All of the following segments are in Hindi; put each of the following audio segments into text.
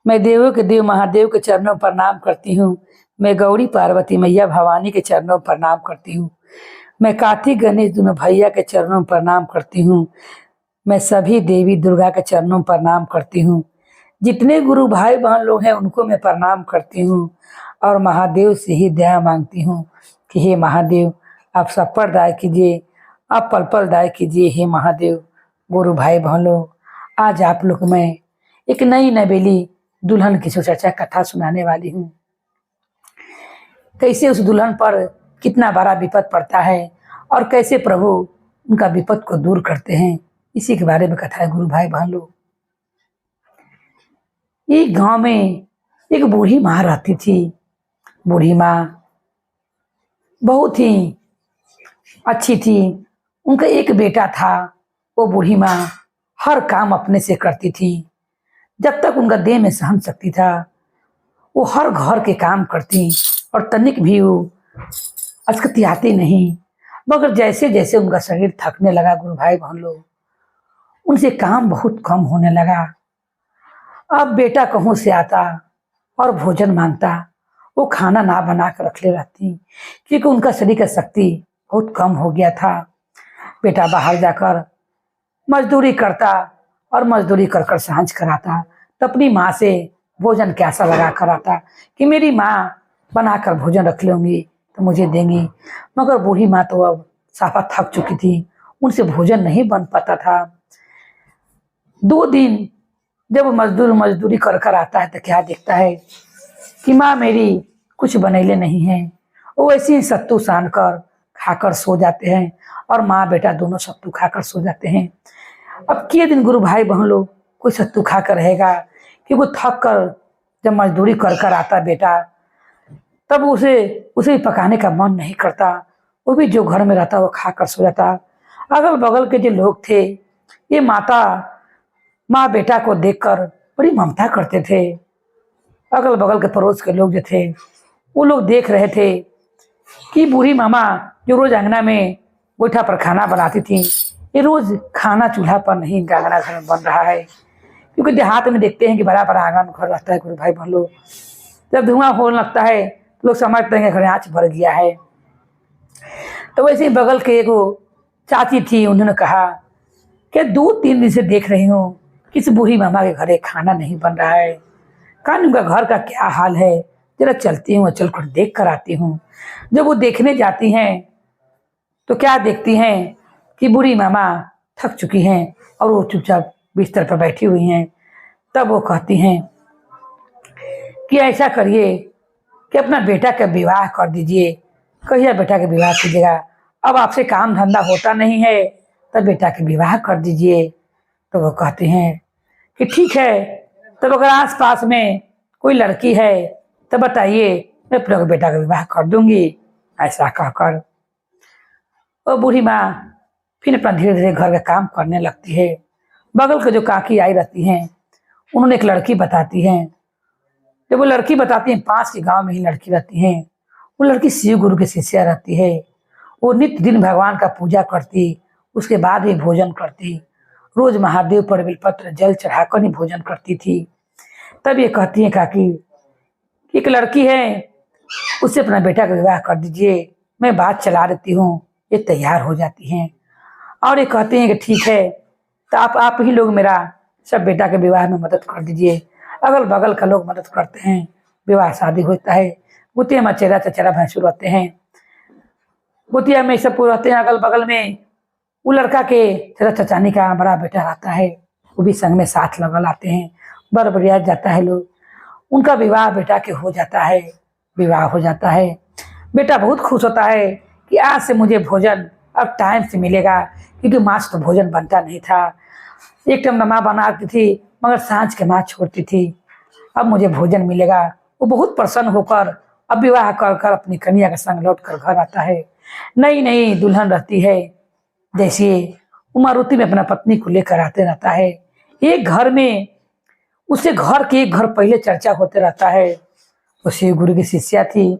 मैं देवों के देव महादेव के चरणों पर प्रणाम करती हूँ। मैं गौरी पार्वती मैया भवानी के चरणों पर प्रणाम करती हूँ। मैं कार्तिक गणेश दोनों भैया के चरणों पर प्रणाम करती हूँ। मैं सभी देवी दुर्गा के चरणों पर प्रणाम करती हूँ। जितने गुरु भाई बहन लोग हैं उनको मैं प्रणाम करती हूँ और महादेव से ही दया मांगती हूँ कि हे महादेव आप सब पर दया कीजिए, आप पल पल दया कीजिए। हे महादेव, गुरु भाई बहन लोग, आज आप लोग मैं एक नई नवेली दुल्हन की सुचर्चा कथा सुनाने वाली हूँ। कैसे उस दुल्हन पर कितना बड़ा विपद पड़ता है और कैसे प्रभु उनका विपद को दूर करते हैं, इसी के बारे में कथा है गुरु भाई बहन लोग। एक गांव में एक बूढ़ी माँ रहती थी। बूढ़ी माँ बहुत ही अच्छी थी। उनका एक बेटा था। वो बूढ़ी माँ हर काम अपने से करती थी। जब तक उनका देह में सहन शक्ति था वो हर घर के काम करती और तनिक भी वो अस्कतियाती नहीं। मगर जैसे जैसे उनका शरीर थकने लगा गुरु भाई बहन लोग, उनसे काम बहुत कम होने लगा। अब बेटा कहूँ से आता और भोजन मांगता, वो खाना ना बना कर रख ले रहती क्योंकि उनका शरीर का शक्ति बहुत कम हो गया था। बेटा बाहर जाकर मजदूरी करता और मजदूरी कर कर सांझ कराता तो अपनी माँ से भोजन की आशा लगा कर आता कि मेरी माँ बनाकर भोजन रख लूँगी तो मुझे देंगी। मगर बूढ़ी माँ तो अब साफा थक चुकी थी, उनसे भोजन नहीं बन पाता था। 2 दिन जब मजदूरी कर कर आता है तो क्या देखता है कि माँ मेरी कुछ बनैले नहीं है। वो ऐसे ही सत्तू सान कर खाकर सो जाते हैं और माँ बेटा दोनों सत्तू खाकर सो जाते हैं। अब के दिन गुरु भाई बहन लोग कोई सत्तू खाकर रहेगा कि वो थक कर जब मजदूरी कर कर आता बेटा, तब उसे पकाने का मन नहीं करता। वो भी जो घर में रहता वो खाकर सो जाता। अगल बगल के जो लोग थे ये माँ बेटा को देखकर बड़ी ममता करते थे। अगल बगल के पड़ोस के लोग जो थे वो लोग देख रहे थे कि बूढ़ी मामा जो रोज अंगना में गोईठा पर खाना बनाती थी, ये रोज खाना चूल्हा पर नहीं इनका अंगना घर में बन रहा है। क्योंकि देहात में देखते हैं कि बड़ा बड़ा आंगन घर रहता है गुरु भाई बहन लोग। जब धुआं होने लगता है तो लोग समझते हैं कि घर आँच भर गया है। तो वैसे ही बगल के एगो चाची थी, उन्होंने कहा कि 2-3 दिन से देख रही हूँ कि इस बूढ़ी मामा के घरे खाना नहीं बन रहा है। कान उनका घर का क्या हाल है, जरा चलती हूँ, चल कर देख कर आती हूँ। जब वो देखने जाती हैं तो क्या देखती हैं कि बूढ़ी मामा थक चुकी हैं और वो चुपचाप बिस्तर पर बैठी हुई हैं। तब वो कहती हैं कि ऐसा करिए कि अपना बेटा का विवाह कर दीजिए। कहिए बेटा का विवाह कीजिएगा, अब आपसे काम धंधा होता नहीं है, तब बेटा का विवाह कर दीजिए। तो वो कहते हैं कि ठीक है, तब अगर आस पास में कोई लड़की है तो बताइए, मैं अपने बेटा का विवाह कर दूंगी। ऐसा कहकर वो बूढ़ी माँ फिर अपना धीरे धीरे घर का काम करने लगती है। बगल के जो काकी आई रहती हैं उन्होंने एक लड़की बताती हैं। जब वो लड़की बताती हैं, पास के गांव में ही लड़की रहती है। वो लड़की शिव गुरु की शिष्या रहती है। वो नित्य दिन भगवान का पूजा करती, उसके बाद ही भोजन करती। रोज महादेव पर बेलपत्र जल चढ़ाकर ही भोजन करती थी। तब ये कहती है काकी, एक लड़की है, उससे अपना बेटा का विवाह कर दीजिए, मैं बात चला देती हूँ। ये तैयार हो जाती हैं और ये कहती हैं कि ठीक है, तो आप ही लोग मेरा सब बेटा के विवाह में मदद कर दीजिए। अगल बगल का लोग मदद करते हैं, विवाह शादी होता है। गुतिया में चेहरा चचेरा भैंसुर रहते हैं, गुतिया में सब रहते हैं। अगल बगल में वो लड़का के चेहरा चचानी का बड़ा बेटा रहता है, वो भी संग में साथ लगल आते हैं। बर बरियात जाता है लोग, उनका विवाह बेटा के हो जाता है। विवाह हो जाता है, बेटा बहुत खुश होता है कि आज से मुझे भोजन अब टाइम से मिलेगा, क्योंकि माँ से तो भोजन बनता नहीं था। एक टाइम माँ बनाती थी मगर सांझ के माँ छोड़ती थी, अब मुझे भोजन मिलेगा। वो बहुत प्रसन्न होकर अब विवाह कर कर अपनी कन्या के संग लौट कर घर आता है। नई नई दुल्हन रहती है, जैसे वो मारुति में अपना पत्नी को लेकर आते रहता है। एक घर में उससे घर के एक घर पहले चर्चा होते रहता है। वो शिव गुरु की शिष्या थी।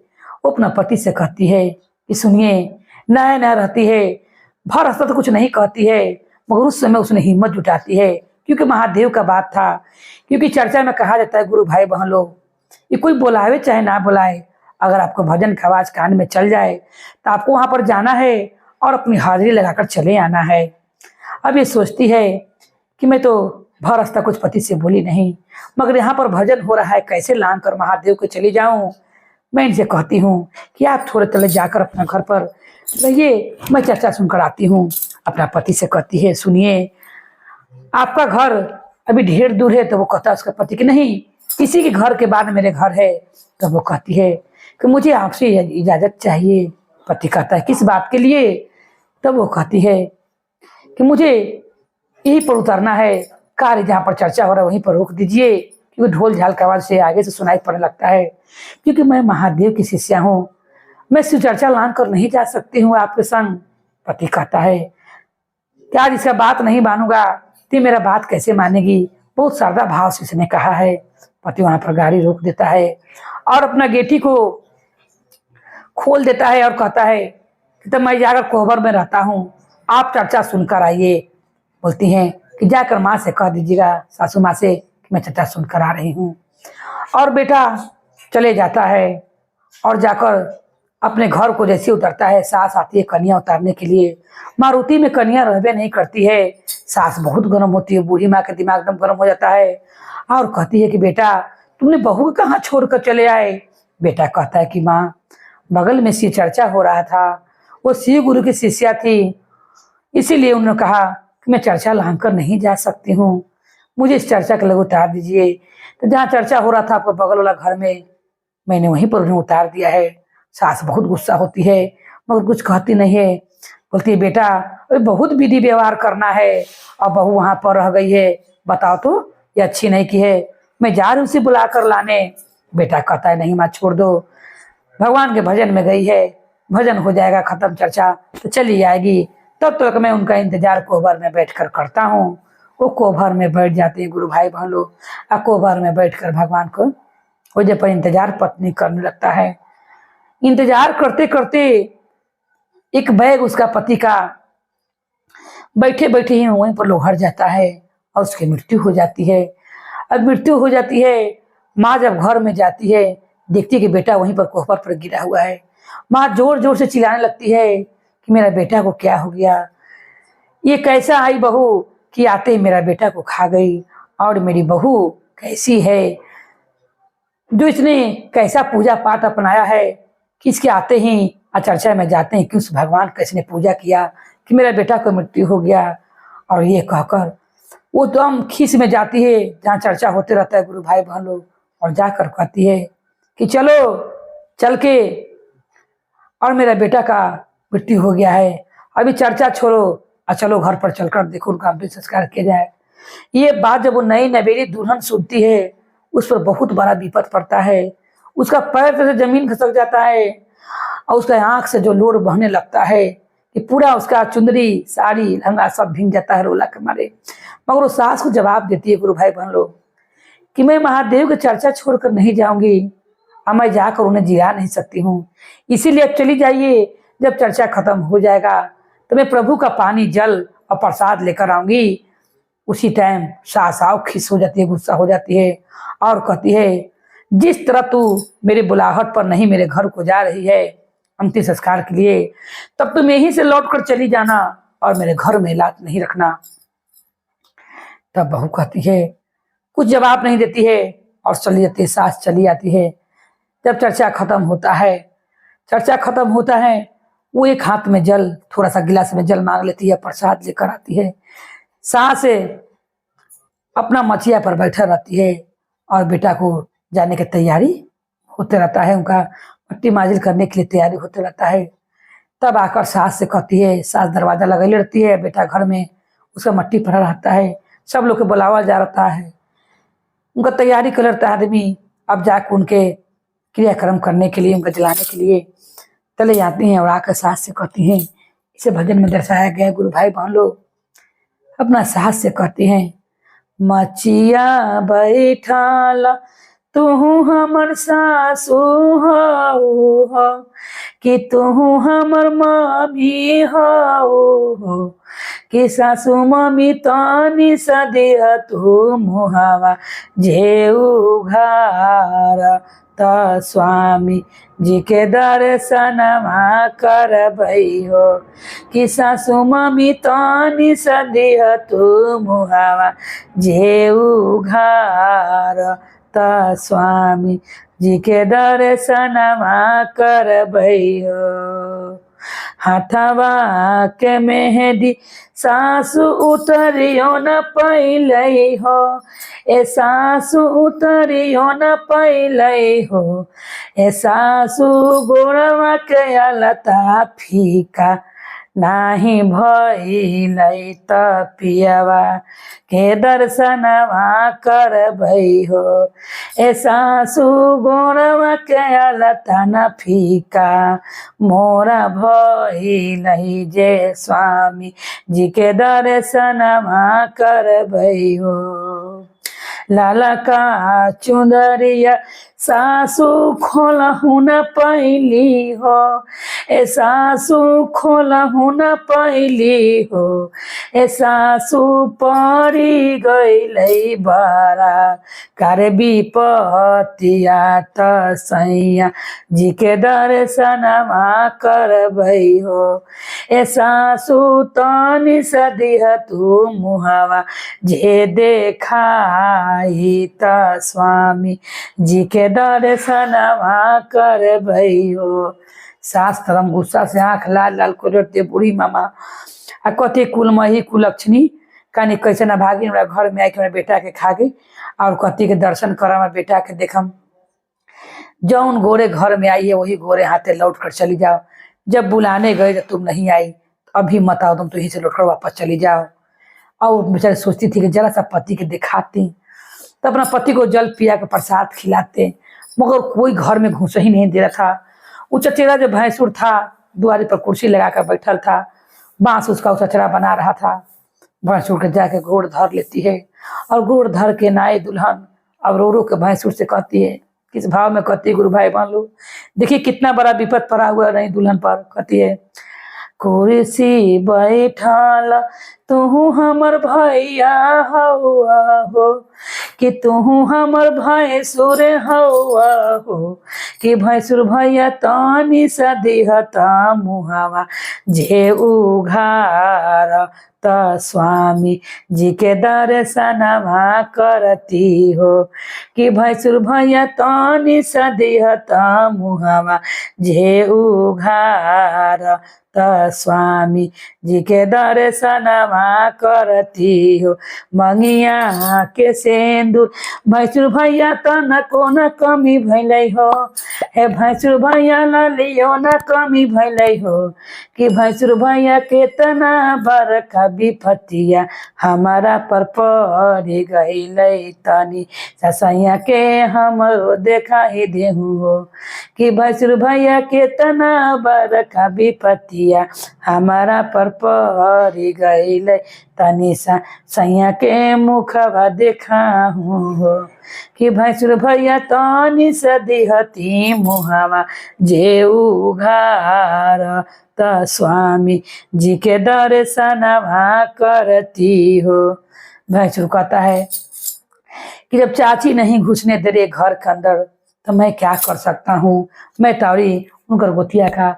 वो अपना पति से कहती है कि सुनिए, नया नया रहती है, भर हंसता तो कुछ नहीं कहती है, मगर उस समय उसने हिम्मत जुटाती है क्योंकि महादेव का बात था। क्योंकि चर्चा में कहा जाता है गुरु भाई बहन लोग, ये कोई बुलावे चाहे ना बुलाए, अगर आपको भजन की आवाज कान में चल जाए तो आपको वहां पर जाना है और अपनी हाजिरी लगाकर चले आना है। अब ये सोचती है कि मैं तो भर रास्ता कुछ पति से बोली नहीं, मगर यहाँ पर भजन हो रहा है, कैसे लांग कर महादेव के चली जाऊं। मैं इनसे कहती हूँ कि आप थोड़े तले जाकर अपना घर पर रहिए, मैं चर्चा सुनकर आती हूँ। अपना पति से कहती है, सुनिए आपका घर अभी ढेर दूर है। तो वो कहता है उसका पति कि नहीं, इसी के घर के बाद मेरे घर है। तो वो कहती है कि मुझे आपसे इजाजत चाहिए। पति कहता है किस बात के लिए। तब वो कहती है कि मुझे यहीं पर उतरना है, कार जहाँ पर चर्चा हो रहा है वहीं पर रोक दीजिए, क्योंकि ढोल झाल की आवाज से आगे से सुनाई पड़ने लगता है। क्योंकि मैं महादेव की शिष्या हूँ, मैं शिव चर्चा लांग कर नहीं जा सकती हूँ आपके संग। पति कहता है कि आज इसका बात नहीं मानूंगा तो मेरा बात कैसे मानेगी। बहुत श्रद्धा भाव से इसने कहा है। पति वहां पर गाड़ी रोक देता है और अपना गेटी को खोल देता है और कहता है कि तब मैं जाकर कोहबर में रहता हूँ, आप चर्चा सुनकर आइए। बोलती हैं कि जाकर माँ से कह दीजिएगा, सासू माँ से, कि मैं चर्चा सुनकर आ रही हूँ। और बेटा चले जाता है और जाकर अपने घर को जैसे उतरता है, सास आती है कन्या उतारने के लिए। मारुति में कन्या रहबे नहीं करती है। सास बहुत गर्म होती है, बूढ़ी माँ का दिमाग एकदम गर्म हो जाता है और कहती है कि बेटा तुमने बहू को कहाँ छोड़कर चले आए। बेटा कहता है कि माँ बगल में शिव चर्चा हो रहा था, वो शिव गुरु की शिष्या थी, इसीलिए उन्होंने कहा कि मैं चर्चा लांग कर नहीं जा सकती हूँ, मुझे इस चर्चा के लगे उतार दीजिए। तो जहाँ चर्चा हो रहा था आपको बगल वाला घर में, मैंने वहीं पर उन्हें उतार दिया है। सास बहुत गुस्सा होती है मगर कुछ कहती नहीं है। बोलती है बेटा अभी बहुत विधि व्यवहार करना है और बहू वहां पर रह गई है, बताओ तो ये अच्छी नहीं की है, मैं जा रही हूँ उसे बुला कर लाने। बेटा कहता है नहीं माँ छोड़ दो, भगवान के भजन में गई है, भजन हो जाएगा खत्म चर्चा तो चली आएगी, तब तक मैं उनका इंतजार कोहबर में बैठकर करता हूँ। वो कोहबर में बैठ जाते हैं गुरु भाई बहन लोग, और कोहबर में बैठकर भगवान को हो जब पर इंतजार पत्नी करने लगता है। इंतजार करते करते एक बैग उसका पति का बैठे बैठे ही वहीं पर लोहड़ जाता है और उसकी मृत्यु हो जाती है। अब मृत्यु हो जाती है, माँ जब घर में जाती है देखती है कि बेटा वहीं पर कोहबर पर गिरा हुआ है। माँ जोर जोर से चिल्लाने लगती है कि मेरा बेटा को क्या हो गया, ये कैसा आई बहू कि आते ही मेरा बेटा को खा गई, और मेरी बहू कैसी है जो इसने कैसा पूजा पाठ अपनाया है कि इसके आते ही चर्चा में जाते हैं कि उस भगवान का इसने पूजा किया कि मेरा बेटा को मृत्यु हो गया। और ये कहकर वो दम खीस में जाती है जहाँ चर्चा होते रहता है गुरु भाई बहन लोग, और जाकर कहती है कि चलो चल के, और मेरा बेटा का मृत्यु हो गया है, अभी चर्चा छोड़ो और चलो घर पर चलकर देखो उनका अंतिम संस्कार किया जाए। ये बात जब वो नई नवेली दुल्हन सुनती है उस पर बहुत बड़ा विपद पड़ता है। उसका पैर से जमीन खसक जाता है और उसका आंख से जो लोर बहने लगता है कि पूरा उसका चुंदरी साड़ी लहंगा सब भीग जाता है रोला के मारे। मगर वो सास को जवाब देती है गुरु भाई बहन लोग कि मैं महादेव की चर्चा छोड़कर नहीं जाऊंगी, अब मैं जाकर उन्हें जिला नहीं सकती हूँ, इसीलिए अब चली जाइए, जब चर्चा खत्म हो जाएगा तो मैं प्रभु का पानी जल और प्रसाद लेकर आऊंगी। उसी टाइम सास आओ खिस हो जाती है, गुस्सा हो जाती है और कहती है जिस तरह तू मेरे बुलाहट पर नहीं मेरे घर को जा रही है अंतिम संस्कार के लिए, तब तुम यहीं से लौट कर चली जाना और मेरे घर में लात नहीं रखना। तब बहू कहती है, कुछ जवाब नहीं देती है और चली जाती है, सास चली आती है। जब चर्चा खत्म होता है, चर्चा खत्म होता है, वो एक हाथ में जल, थोड़ा सा गिलास में जल मांग लेती है, प्रसाद लेकर आती है। सास अपना मचिया पर बैठा रहती है और बेटा को जाने की तैयारी होते रहता है, उनका मट्टी माजिल करने के लिए तैयारी होते रहता है। तब आकर सास से कहती है, सास दरवाजा लगाई रहती है, बेटा घर में उसका मट्टी भरा रहता है, सब लोग के बुलावा जा रहता है, उनका तैयारी कर रहता है आदमी। अब जाकर उनके क्रियाक्रम करने के लिए, उनका जलाने के लिए चले जाती हैं और आकर सास से कहती हैं, इसे भजन में दर्शाया गया गुरु भाई बहन लोग। अपना सास से कहती हैं, मचिया बैठाला तू हमर सासू हो कि तू हमर मामी हो कि सासू मम्मी तनी सदिह तू मुहावा जेऊ घर त स्वामी जी के दर्शनमा करबै हो। कि सासू मम्मी तनी सदिह तू मुहावा जेऊ घर त स्वामी जी के दर्शनमा करबै हो। हाथवा के मेहंदी सासु उतरियो न पहले हो, ए सासु उतरियो न पहले हो, ए सासु गोड़वा के अलता फीका नाही भइलै त पियवा के दर्शनवा करबै हो। ए सासु गोड़वा के अलता न फीका मोरा भइलै जे स्वामी जी के दर्शनवा करबै हो। लाला का चुंदरिया सासू खोलहु न पैली हो, ए सासू खोलहु न पैली हो, ए सासू पड़ी गईलै बड़ा कर विपतिया त सैया जी के दर्शनमा करबै हो। ए सासू तनी सदिह तू मुहावा जे देखाई त स्वामी जी के दर्शनमा करबै हो। सास तरम गुस्सा से आँख लाल लाल करते बूढ़ी मामा आ कते कुल मही कुलक्षणी कानी कैसे ना भागी हमरा घर में आके बेटा के खा गई और कति के दर्शन करम बेटा के देखम। जौन गोरे घर में आई है वही गोरे हाथे लौट कर चली जाओ। जब बुलाने गए तो तुम नहीं आई, अभी मत आओ, तुम तो यहीं से लौट कर वापस चली जाओ। और बेचारी सोचती थी कि जरा सा पति के दिखाती तो अपना पति को जल पिया के प्रसाद खिलाते, मगर कोई घर में घुस ही नहीं दे रहा था। वो चचेरा जो भैंसुर था दुआरे पर कुर्सी लगाकर बैठल था, बांस उसका चचेरा बना रहा था। भैंसुर के जाके गोड़ धर लेती है और गोड़ धर के नाई दुल्हन अब रो रो के भैंसुर से कहती है, किस भाव में कहती है, गुरु भाई मान लो देखिए कितना बड़ा विपद पड़ा हुआ नहीं दुल्हन पर। कहती है, कुर्सी बैठल तू हमर भैया हौआ हो, कि तू हमर भैंसुर हौआ हो, कि भैंसुर भैया तनी सदिह त मुहावा जे उघार त स्वामी जी के दर्शनमा करती हो। कि भैंसुर भैया तनी सदिह त मुहावा जे उघार त स्वामी जी के दर्शनमा करती हो। मंगिया के सेंदूर भैंसुर भैया तन को न कमी भैलै हो, हे भैंसुर भैया लियो न कमी भैलै हो, कि भैंसुर भैया के तना बरका विपतिया हमारा पर पड़ गईलै तनी ससैया के हम देखाई देहू हो। कि भैंसुर भैया के तना बरका विपतिया हमारा पर पड़ गईलै तनी सैया के मुखवा देखाहू हो। कि भैंसुर भैया तनी सदिहती मुहावा जे उघार त स्वामी जी के दर्शनमा करती हो। भैंसुर कहता है कि जब चाची नहीं घुसने दे रहे घर के अंदर तो मैं क्या कर सकता हूँ, मैं टौरी उनकर गोतिया का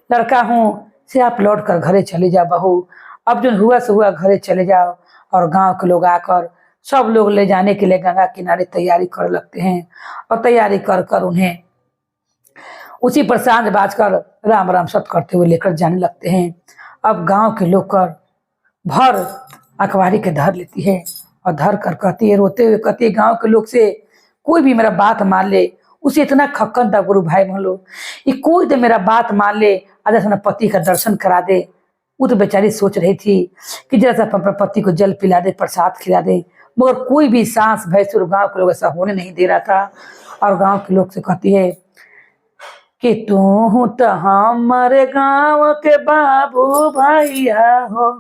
लड़का हूँ, से आप लौट कर घरे चले जाओ बहू। अब जो हुआ से हुआ घरे चले जाओ। और गांव के लोग आकर सब लोग ले जाने के लिए गंगा किनारे तैयारी कर लगते हैं और तैयारी कर कर उन्हें उसी पर सांझ बाजकर राम राम सत करते हुए लेकर जाने लगते हैं। अब गांव के लोग कर भर अखबारी के धर लेती है और धर कर कहती है, रोते हुए कहती है, गाँव के लोग से कोई भी मेरा बात मान ले। उसे इतना खक्कन था गुरु भाई मान लो, ये कोई तो मेरा बात मान ले, आज अपना पति का दर्शन करा दे। वो तो बेचारी सोच रही थी कि जरा सा अपने पति को जल पिला दे, प्रसाद खिला दे, मगर कोई भी सांस भैंसुर गांव के लोग ऐसा होने नहीं दे रहा था। और गांव के लोग से कहती है कि तू तो हमारे गांव के बाबू भैया हो,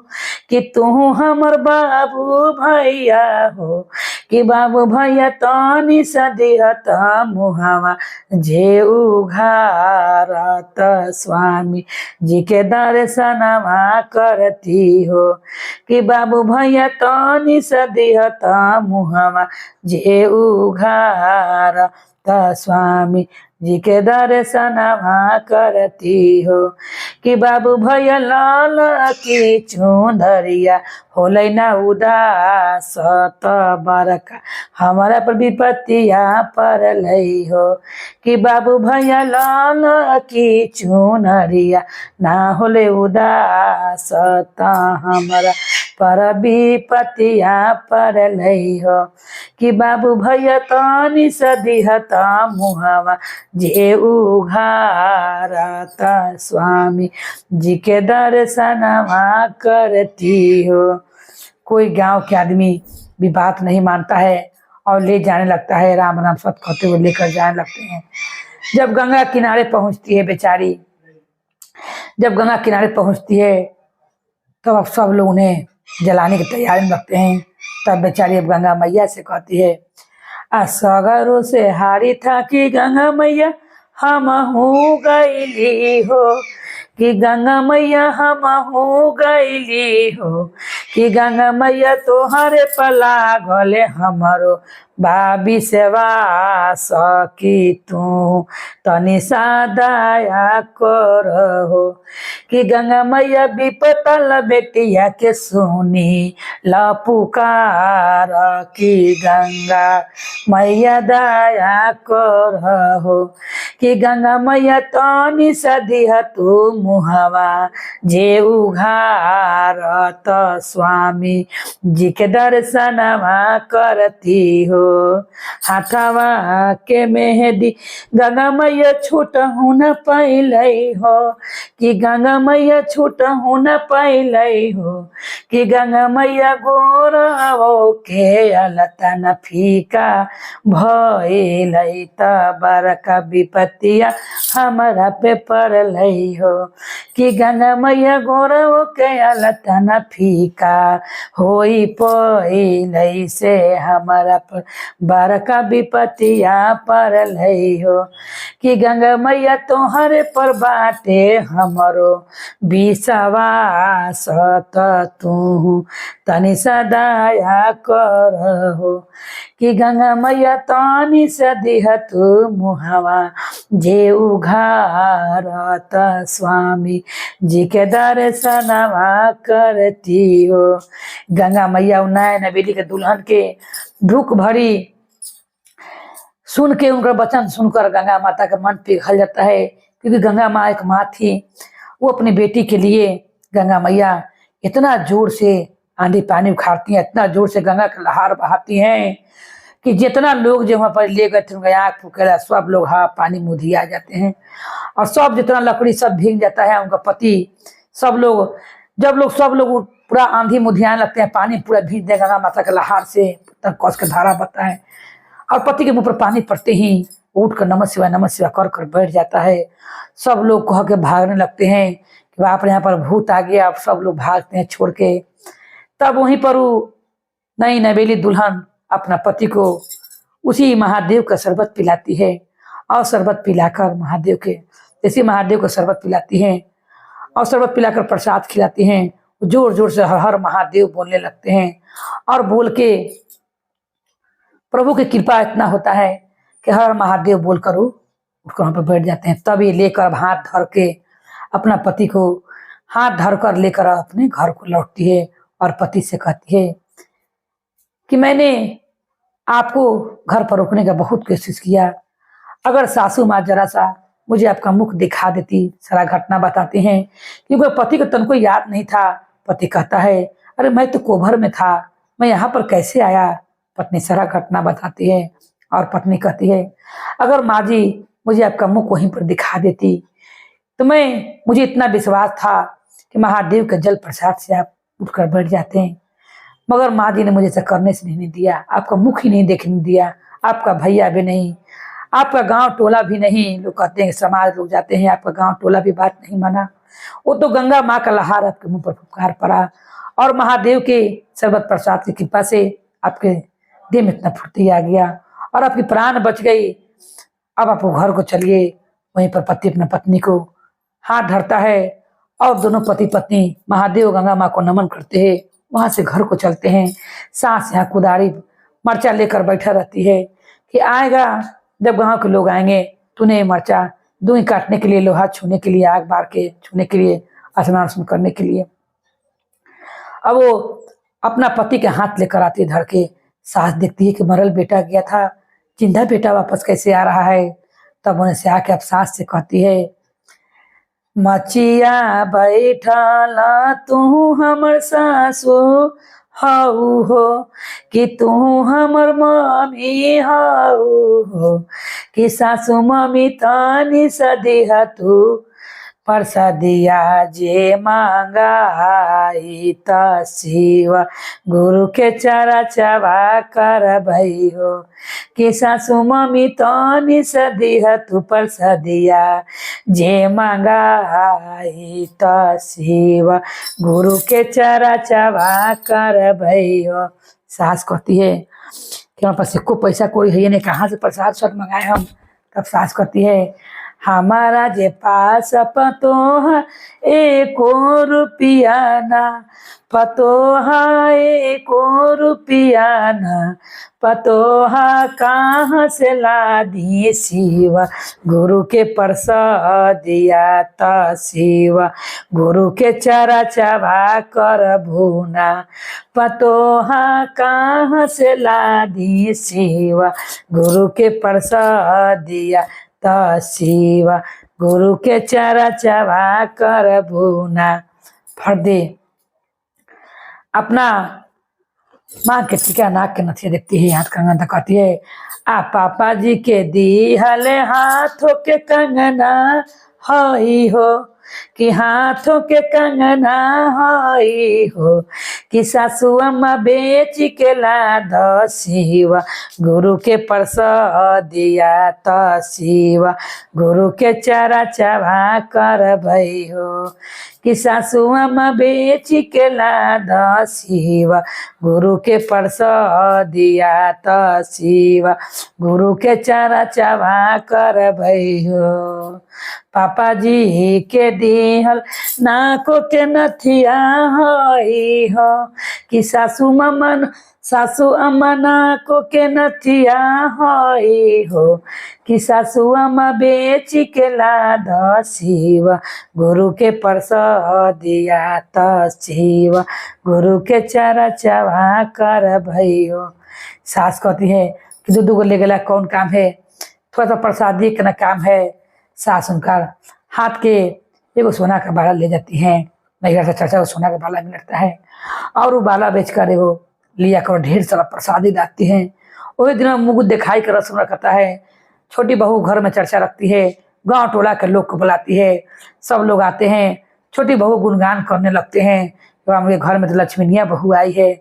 कि तू हमर बाबू भैया हो, कि बाबू भैया तनी सदिहत मुहावा जे उघारत स्वामी जी के दर्शनवा करती हो। कि बाबू भैया तनी सदिहत मुहावा जे उघारत स्वामी जी के दर्शनवा करती हो। कि बाबू भैया लाल की चुंदरिया होलै ना उदास त बरका हमारा पर विपत्तिया परलै हो। कि बाबू भैया लाल की चुनरिया ना होले उदास त हमारा पर विपत्तिया परलै हो। कि बाबू भैया तनी सदिहत मुहावा जे उघारत स्वामी जी के दर्शनवा करती हो। कोई गांव के आदमी भी बात नहीं मानता है और ले जाने लगता है, राम राम सत कहते हुए लेकर जाने लगते हैं। जब गंगा किनारे पहुंचती है बेचारी, जब गंगा किनारे पहुंचती है तो अब सब लोग उन्हें जलाने की तैयारी में लगते हैं। तब बेचारी अब गंगा मैया से कहती है, सगरों से हारी था कि गंगा मैया हम हो गईली हो। कि गंगा मैया हम हो गईली हो। कि गंगा मैया तोहरे पला गले हमारो बाबी सेवा सकी तू तनी सा दया कर हो। कि गंगा मैया विपतल बेटिया के सुनी ल पुकार कि गंगा मैया दया कर हो। कि गंगा मैया तनी सदिह तू मुहावा जे उघारत स्वामी जी के दर्शनवा करती हो। हाथवा के मेहदी गंगा मैया छूट न पहले हो। कि गंगा मैया छूट न पहले हो। कि गंगा मैया गोरवो के अलता न फीका भइलै त बरका विपत्तिया हमारा पे पड़लै हो। कि गंगा मैया गोरवो के अलता न फीका होई पइलै से हमारा पर बरका विपत्तिया पड़लै हो। कि गंगा मैया तोहरे पर बाटे हमरो विश्वास त तू तनी सा दया कर हो। कि गंगा मैया तनी सदिह तू मुहावा जे उघारत स्वामी जी के दर्शनवा करती हो। गंगा मैया नया नवेली के दुल्हन के दुख भरी सुन के, उनका वचन सुनकर गंगा माता का मन पिघल जाता है। क्योंकि गंगा माँ एक माँ थी, वो अपनी बेटी के लिए गंगा मैया इतना जोर से आंधी पानी उखाड़ती हैं, इतना जोर से गंगा का लहार बहाती हैं कि जितना लोग जो वहाँ पर ले गए थे उनका आँख फुकेला, सब लोग हाँ पानी मुँह आ जाते हैं और सब जितना लकड़ी सब भीग जाता है। उनका पति सब लोग सब लोग पूरा आंधी मुधियाने लगते हैं, पानी पूरा भीग दे गंगा माता के लहार से, तब कस के धारा बहता है और पति के मुंह पर पानी पड़ते ही उठ कर नमः शिवाय कर कर बैठ जाता है। सब लोग कह के भागने लगते हैं कि बाप रे यहाँ पर भूत आ गया। अब सब लोग भागते हैं छोड़ के। तब वहीं पर वो नई नवेली दुल्हन अपना पति को उसी महादेव का शरबत पिलाती है और शरबत पिलाकर महादेव के जैसे महादेव को शरबत पिलाती हैं और शरबत पिलाकर प्रसाद खिलाती हैं, जोर जोर से हर हर महादेव बोलने लगते हैं और बोल के प्रभु की कृपा इतना होता है कि हर महादेव बोलकर वो उठकर वहाँ पर बैठ जाते हैं। तब ये लेकर हाथ धर के अपना पति को हाथ धर कर लेकर अपने घर को लौटती है और पति से कहती है कि मैंने आपको घर पर रोकने का बहुत कोशिश किया, अगर सासू माँ जरा सा मुझे आपका मुख दिखा देती, सारा घटना बताते हैं। क्योंकि पति को तन को याद नहीं था। पति कहता है अरे मैं तो कोभर में था, मैं यहाँ पर कैसे आया। पत्नी सारा घटना बताती है और पत्नी कहती है अगर माँ जी मुझे आपका मुख वहीं पर दिखा देती तो मुझे इतना विश्वास था कि महादेव के जल प्रसाद से आप उठकर बैठ जाते हैं, मगर माँ जी ने मुझे ऐसा करने से नहीं दिया, आपका मुख ही नहीं देखने दिया, आपका भैया भी नहीं, आपका गांव टोला भी नहीं। लोग कहते हैं समाज लोग जाते हैं, आपका गांव टोला भी बात नहीं माना। वो तो गंगा माँ का लहार आपके मुंह पर फुफकार पड़ा और महादेव के शरबत प्रसाद की कृपा से आपके देह में इतना फुर्ती आ गया और आपकी प्राण बच गई। अब आप घर को चलिए। वहीं पर पति अपने पत्नी को हाथ धरता है और दोनों पति पत्नी महादेव गंगा माँ को नमन करते हैं। वहां से घर को चलते हैं। सास यहाँ कुदारी मर्चा लेकर बैठा रहती है कि आएगा जब गांव के लोग आएंगे तूने मर्चा दूई काटने के लिए, लोहा छूने के लिए, आग बार के छूने के लिए, स्नान करने के लिए। अब वो अपना पति के हाथ लेकर आती है धर के। सास देखती है कि मरल बेटा गया था, जिंदा बेटा वापस कैसे आ रहा है। तब उन्हें से आके अब सास से कहती है, मचिया बैठला तू हमर सासु हाउ हो कि तू हमर मम्मी हाउ हो कि सासु मम्मी तानी सदिहा तू प्रसादिया जे मांगाई त शिव गुरु के चरा चबा कर भई हो कि सासु मम्मी तानी सदिहा तू प्रसादिया जे मांगाई त शिव गुरु के चरा चबा कर भई हो। सास कहती है कि हमारे पास एको पैसा कोई है नहीं, कहाँ से प्रसाद सब मंगाए हम। तब सास कहती है, हमारा जे पास पतोहा एको रुपया ना, पतोहा एको रुपया ना, पतोहा कहाँ से ला दी शिव गुरु के प्रसादिया त शिव गुरु के चरा चबा कर भूना, पतोहा कहाँ से ला दी शिव गुरु के प्रसादिया त शिव गुरु के चरा चबा कर भूना। फर्दे अपना माँ के टीका नाक के नथिया देखती है, हाथ कंगन कहती है, आ पापा जी के दी हले हाथों के कंगना हई हो कि हाथों के कंगना हई हो कि सासु अम्मा बेच के ला द शिव गुरु के प्रसादिया त शिव गुरु के चरा चबा कर भई हो कि सासु अम्मा बेच के ला द शिव गुरु के प्रसादिया त शिव गुरु के चरा चबा कर भई हो। पापा जी के दिहल नाको के नथिया हई हो कि सासु अम्मा नाको के नथिया हई हो कि सासु अम्मा बेच के ला द शिव गुरु के प्रसादिया त शिव गुरु के चरा चबा कर भई हो। सास कहती है कि दूध को ले गला कौन काम है, थोड़ा सा प्रसादी का काम है। सास उनका हाथ के एगो सोना का बाला ले जाती है। नैहर से चाचा को सोना का बाला मिलता है और वो बाला बेचकर एगो लिया कर ढेर सारा प्रसादी लाती है। वही दिन मुँह दिखाई कर रस्म रखता है। छोटी बहू घर में चर्चा रखती है, गांव टोला के लोग को बुलाती है, सब लोग आते हैं। छोटी बहू गुणगान करने लगते हैं, हमारे घर में तो लक्ष्मीनिया बहू आई है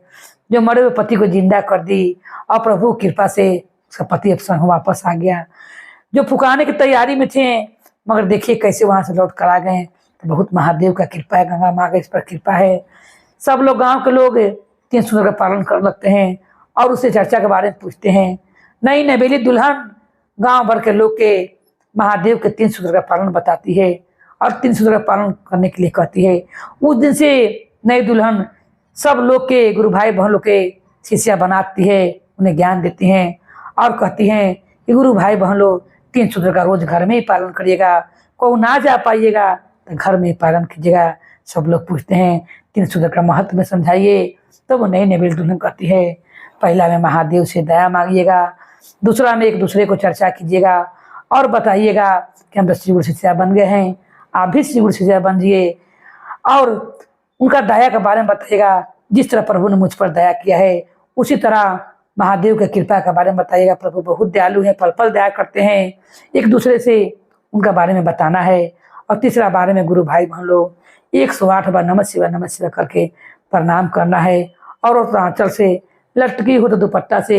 जो मरे हुए पति को जिंदा कर दी और प्रभु कृपा से उसका पति अब संग वापस आ गया। जो फुकाने की तैयारी में थे मगर देखिए कैसे वहां से लौट कर आ गए। तो बहुत महादेव का कृपा है, गंगा माँ का इस पर कृपा है। सब लोग गांव के लोग 3 सूत्र का पालन कर लगते हैं और उससे चर्चा के बारे में पूछते हैं। नई नवेली दुल्हन गांव भर के लोग के महादेव के 3 सूत्र का पालन बताती है और 3 सूत्र का पालन करने के लिए कहती है। उस दिन से नई दुल्हन सब लोग के गुरु भाई बहन लोग के शिष्या बनाती है, उन्हें ज्ञान देती हैं और कहती हैं कि गुरु भाई बहन लोग 3 सूत्र का रोज घर में ही पालन करिएगा, को ना जा पाइएगा तो घर में ही पालन कीजिएगा। सब लोग पूछते हैं 3 सूत्र का महत्व में समझाइए। तो वो नई नवेली दुल्हन कहती है, पहला में महादेव से दया मांगिएगा, दूसरा में एक दूसरे को चर्चा कीजिएगा और बताइएगा कि हम तो श्री गुरु शिष्या बन गए हैं, आप भी श्री गुरु शिष्या बन जाइए और उनका दया के बारे में बताइएगा। जिस तरह प्रभु ने मुझ पर दया किया है उसी तरह महादेव की कृपा के बारे में बताइएगा। प्रभु बहुत दयालु हैं, पल पल दया करते हैं। एक दूसरे से उनका बारे में बताना है। और तीसरा बारे में गुरु भाई बहन लोग 108 बार नमः शिवाय करके प्रणाम करना है। और उस आंचल से लटकी हो तो दुपट्टा से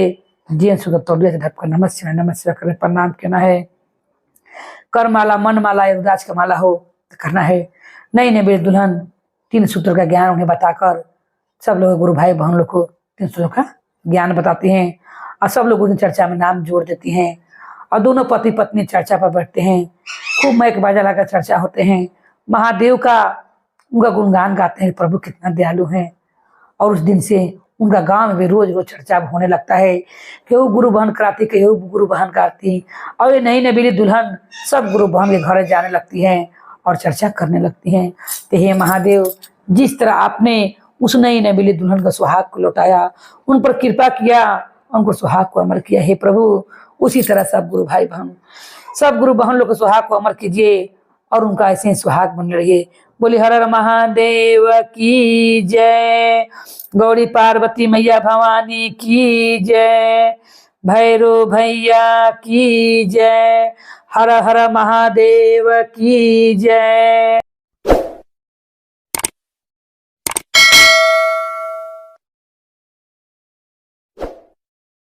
जीन सुगर तौलिया से ढककर नमः शिवाय करके प्रणाम करना है। कर माला, मन माला या रुद्राक्ष का माला हो तो करना है। नई नवेली दुल्हन 3 सूत्र का ज्ञान उन्हें बताकर सब लोग गुरु भाई बहन लोग को 3 सूत्रों का ज्ञान बताते हैं और सब लोग उन चर्चा में नाम जोड़ देती हैं और दोनों पति पत्नी चर्चा पर बैठते हैं। खूब मैक बाजा लगा चर्चा होते हैं, महादेव का उनका गुणगान गाते हैं, प्रभु कितना दयालु हैं। और उस दिन से उनका गांव में भी रोज रोज चर्चा होने लगता है कि वो गुरु बहन कराती, कि वो गुरु बहन कराती। और ये नई नबीली दुल्हन सब गुरु बहन के घर जाने लगती हैं और चर्चा करने लगती हैं। तो हे महादेव, जिस तरह आपने उस नई नबीली दुल्हन का सुहाग को लौटाया, उन पर कृपा किया, उनको सुहाग को अमर किया, हे प्रभु उसी तरह सब गुरु भाई बहन, सब गुरु बहन लोग के सुहाग को अमर कीजिए और उनका ऐसे ही सुहाग बन रहिए। बोली हर हर महादेव की जय, गौरी पार्वती मैया भवानी की जय, भैरो भैया की जय, हर हर महादेव की जय।